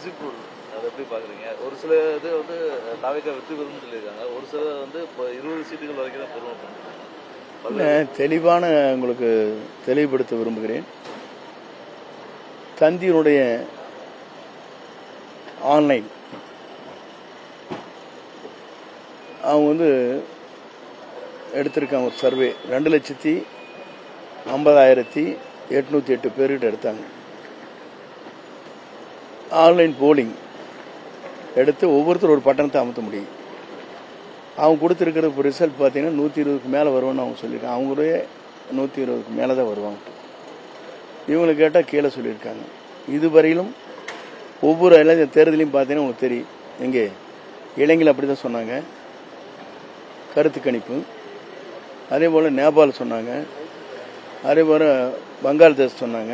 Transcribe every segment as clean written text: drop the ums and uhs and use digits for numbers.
Exit போல் அதை எப்படி பார்க்குறீங்க? ஒரு சில இது வந்து தாவேக்கா வெற்றி பெறும்னு சொல்லியிருக்காங்க. ஒரு சிலர் வந்து இப்போ 20 சீட்டுகள் வரைக்கும் தான் பெறும். தெளிவான உங்களுக்கு தெளிவுபடுத்த விரும்புகிறேன். தந்தியினுடைய ஆன்லைன் அவங்க வந்து எடுத்திருக்காங்க ஒரு சர்வே 2,50,808 பேர்கிட்ட எடுத்தாங்க. ஆன்லைன் போலிங் எடுத்து ஒவ்வொருத்தரும் ஒரு பட்டணத்தை அமுத்த முடியும். அவங்க கொடுத்துருக்கிற ரிசல்ட் பார்த்தீங்கன்னா 120க்கு மேலே வருவான்னு அவங்க சொல்லியிருக்காங்க. அவங்களே 120க்கு மேலே தான் வருவாங்க. இவங்களை கேட்டால் கீழே சொல்லியிருக்காங்க. இதுவரையிலும் ஒவ்வொரு இளைஞர் தேர்தலையும் பார்த்தீங்கன்னா உங்களுக்கு தெரியும். எங்கே இளைஞர்கள் அப்படி தான் சொன்னாங்க, கருத்து கணிப்பு. அதே போல் நேபாள் சொன்னாங்க, அதே போல் பங்களாதேஷ் சொன்னாங்க,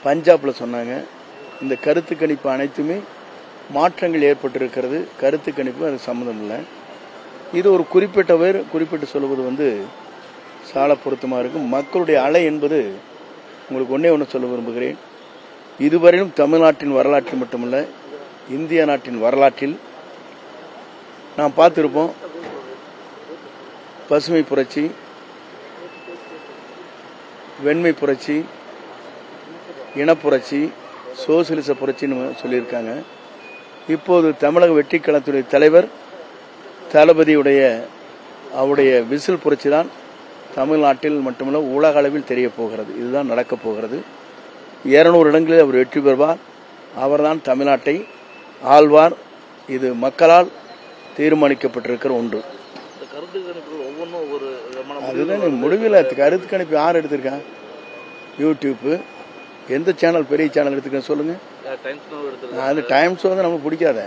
பஞ்சாபில் சொன்னாங்க. இந்த கருத்து கணிப்பு அனைத்துமே மாற்றங்கள் ஏற்பட்டிருக்கிறது. கருத்து கணிப்பு அது சம்மந்தம் இல்லை. இது ஒரு குறிப்பிட்டு சொல்லுவது வந்து சால பொருத்தமாக இருக்கும். மக்களுடைய அலை என்பது உங்களுக்கு ஒன்று சொல்ல விரும்புகிறேன். இதுவரையிலும் தமிழ்நாட்டின் வரலாற்றில் மட்டுமல்ல, இந்திய நாட்டின் வரலாற்றில் நாம் பார்த்திருப்போம். பசுமை புரட்சி, வெண்மை புரட்சி, இனப்புரட்சி, சோசியலிச புரட்சின்னு சொல்லியிருக்காங்க. இப்போது தமிழக வெற்றி கழகத்துடைய தலைவர் தளபதியுடைய அவருடைய விசில் புரட்சி தான் தமிழ்நாட்டில் மட்டுமல்ல உலக அளவில் தெரிய போகிறது. இதுதான் நடக்கப் போகிறது. 200 இடங்களில் அவர் வெற்றி பெறுவார். அவர்தான் தமிழ்நாட்டை ஆள்வார். இது மக்களால் தீர்மானிக்கப்பட்டிருக்கிற ஒன்று. அதுதான் முடிவில் கருத்து கணிப்பு யார் எடுத்திருக்காங்க? யூடியூப்பு எந்த சேனல் பெரிய சேனல் எடுத்துக்க சொல்லுங்க. அது டைம்ஸ் வந்து நமக்கு பிடிக்காத.